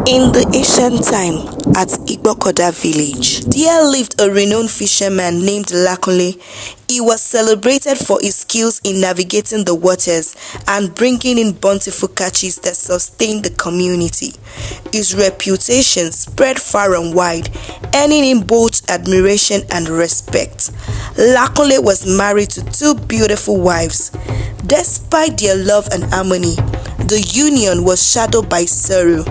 In the ancient time, at Igboda village, there lived a renowned fisherman named Lakunle. He was celebrated for his skills in navigating the waters and bringing in bountiful catches that sustained the community. His reputation spread far and wide, earning him both admiration and respect. Lakunle was married to two beautiful wives. Despite their love and harmony, the union was shadowed by sorrow.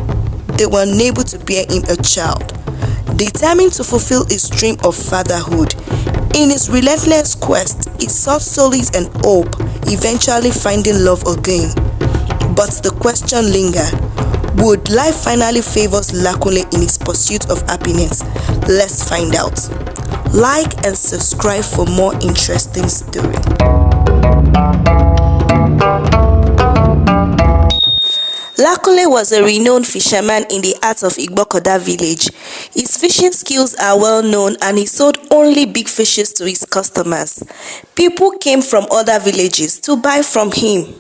They were unable to bear him a child. Determined to fulfill his dream of fatherhood, in his relentless quest, he sought solace and hope, eventually finding love again. But the question lingered: would life finally favor Lakunle in his pursuit of happiness? Let's find out. Like and subscribe for more interesting stories. Lakunle was a renowned fisherman in the heart of Igboda village. His fishing skills are well known and he sold only big fishes to his customers. People came from other villages to buy from him.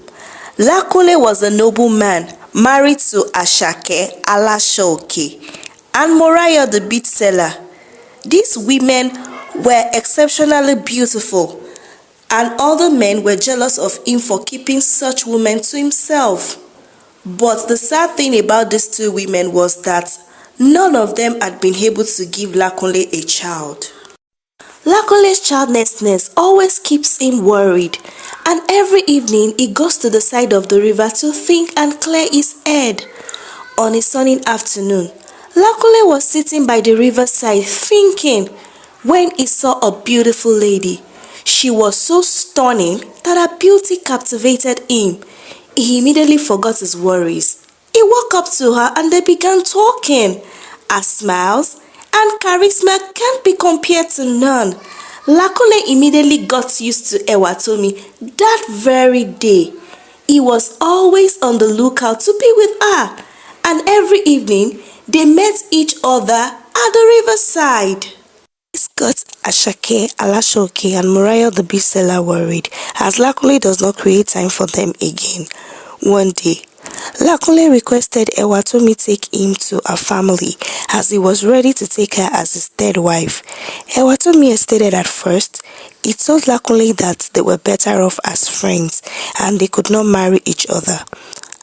Lakunle was a noble man, married to Ashake Alashoke and Moraya the bead seller. These women were exceptionally beautiful, and other men were jealous of him for keeping such women to himself. But the sad thing about these two women was that none of them had been able to give Lakunle a child. Lakunle's childlessness always keeps him worried, and every evening he goes to the side of the river to think and clear his head. On a sunny afternoon, Lakunle was sitting by the riverside thinking when he saw a beautiful lady. She was so stunning that her beauty captivated him. He immediately forgot his worries. He walked up to her and they began talking. Her smiles and charisma can't be compared to none. Lakunle immediately got used to Ewatomi that very day. He was always on the lookout to be with her, and every evening they met each other at the riverside. This got Ashake Alashoke and Moraya the bead seller worried, as Lakunle does not create time for them again. One day, Lakunle requested Ewatomi take him to her family, as he was ready to take her as his third wife. Ewatomi hesitated at first. He told Lakunle that they were better off as friends and they could not marry each other.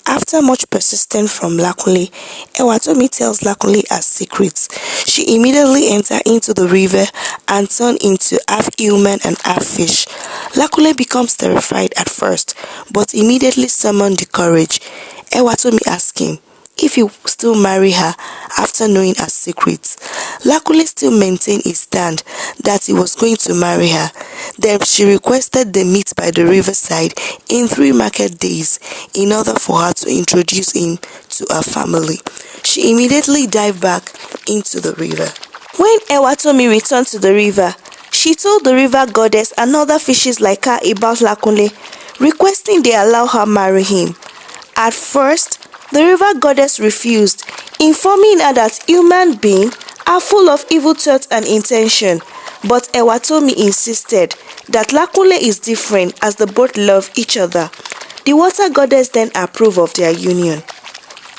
After much persistence from Lakunle, Ewatomi tells Lakunle her secrets. She immediately entered into the river and turned into half human and half fish. Lakunle becomes terrified at first, but immediately summoned the courage. Ewatomi asked him if he would still marry her after knowing her secrets. Lakunle still maintained his stand that he was going to marry her. Then she requested they meet by the riverside in 3 market days in order for her to introduce him to her family. She immediately dived back into the river. When Ewatomi returned to the river, she told the river goddess and other fishes like her about Lakunle, requesting they allow her marry him. At first, the river goddess refused, informing her that human beings are full of evil thoughts and intention. But Ewatomi insisted that Lakunle is different, as they both love each other. The water goddess then approved of their union.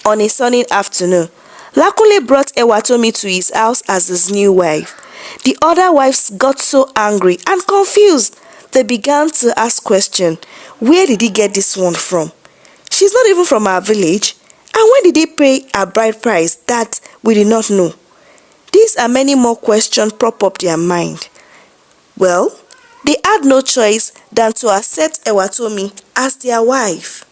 On a sunny afternoon, Lakunle brought Ewatomi to his house as his new wife. The other wives got so angry and confused. They began to ask questions. Where did he get this one from? She's not even from our village. And when did he pay a bride price? That we did not know. These and many more questions prop up their mind. Well, they had no choice than to accept Ewatomi as their wife.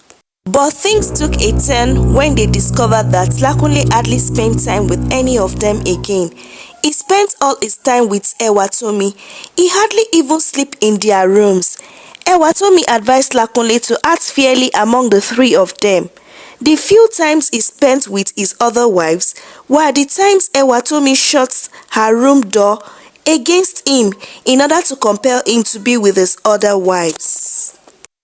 But things took a turn when they discovered that Lakunle hardly spent time with any of them again. He spent all his time with Ewatomi. He hardly even slept in their rooms. Ewatomi advised Lakunle to act fairly among the 3 of them. The few times he spent with his other wives were the times Ewatomi shut her room door against him in order to compel him to be with his other wives.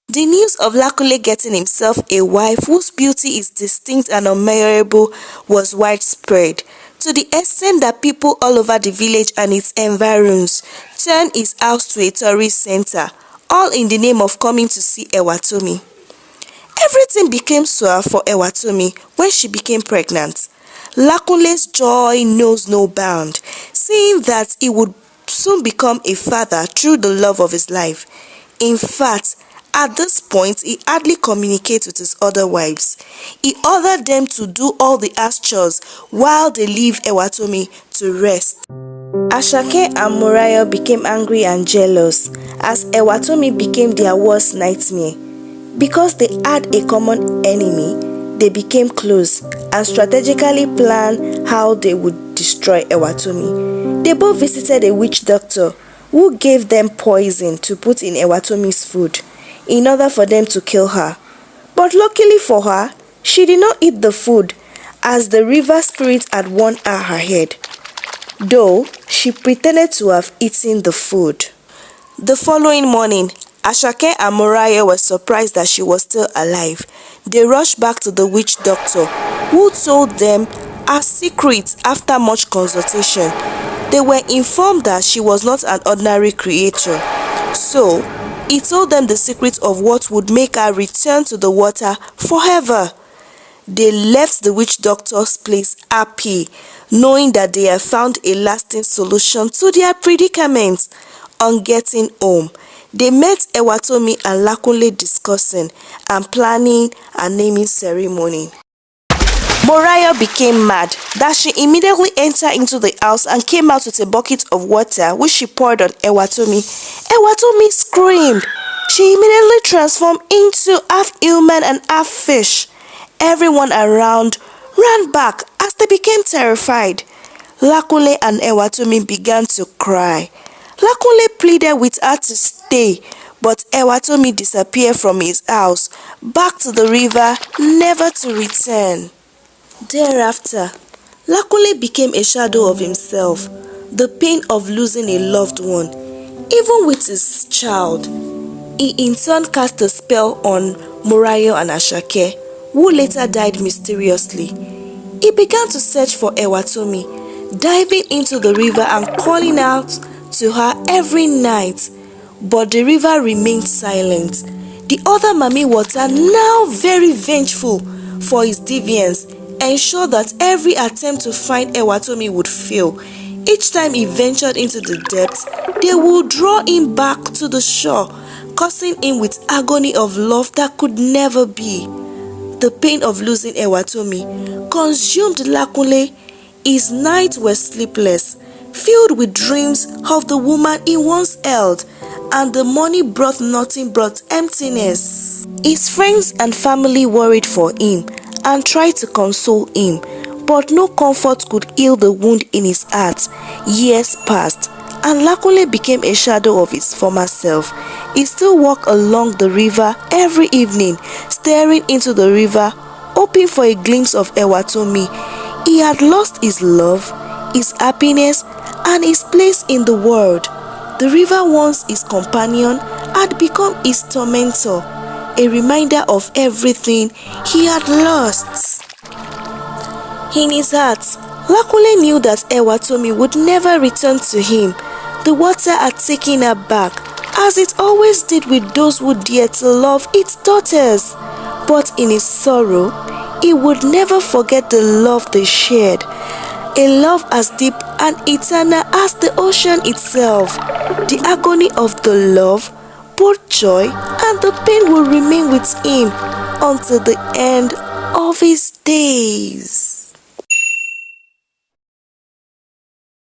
The news of Lakunle getting himself a wife whose beauty is distinct and unmeasurable was widespread, to the extent that people all over the village and its environs turned his house to a tourist center, all in the name of coming to see Ewatomi. Everything became sour for Ewatomi when she became pregnant. Lakunle's joy knows no bound, seeing that he would soon become a father through the love of his life. In fact, at this point, he hardly communicates with his other wives. He ordered them to do all the house chores while they leave Ewatomi to rest. Asake and Morayo became angry and jealous as Ewatomi became their worst nightmare. Because they had a common enemy, they became close and strategically planned how they would destroy Ewatomi. They both visited a witch doctor who gave them poison to put in Ewatomi's food in order for them to kill her. But luckily for her, she did not eat the food as the river spirit had worn her head, though she pretended to have eaten the food. The following morning, Asake and Morayo were surprised that she was still alive. They rushed back to the witch doctor, who told them a secret after much consultation. They were informed that she was not an ordinary creature, so he told them the secret of what would make her return to the water forever. They left the witch doctor's place happy, knowing that they had found a lasting solution to their predicament. On getting home, they met Ewatomi and Lakunle discussing and planning a naming ceremony. Morayo became mad that she immediately entered into the house and came out with a bucket of water which she poured on Ewatomi. Ewatomi screamed. She immediately transformed into half human and half fish. Everyone around ran back as they became terrified. Lakunle and Ewatomi began to cry. Lakunle pleaded with her to stay, but Ewatomi disappeared from his house back to the river, never to return. Thereafter, Lakunle became a shadow of himself, the pain of losing a loved one, even with his child. He in turn cast a spell on Morayo and Asake, who later died mysteriously. He began to search for Ewatomi, diving into the river and calling out to her every night, but the river remained silent. The other Mami Water, now very vengeful for his deviance, ensured that every attempt to find Ewatomi would fail. Each time he ventured into the depths, they would draw him back to the shore, cursing him with agony of love that could never be. The pain of losing Ewatomi consumed Lakunle. His nights were sleepless, filled with dreams of the woman he once held, and the money brought nothing but emptiness. His friends and family worried for him and tried to console him, but no comfort could heal the wound in his heart. Years passed, and Lakunle became a shadow of his former self. He still walked along the river every evening, staring into the river, hoping for a glimpse of Ewatomi. He had lost his love, his happiness, and his place in the world. The river, once his companion, had become his tormentor, a reminder of everything he had lost. In his heart, Lakunle knew that Ewatomi would never return to him. The water had taken her back, as it always did with those who dared to love its daughters. But in his sorrow, he would never forget the love they shared, a love as deep and eternal as the ocean itself. The agony of the love, both joy and the pain will remain with him until the end of his days.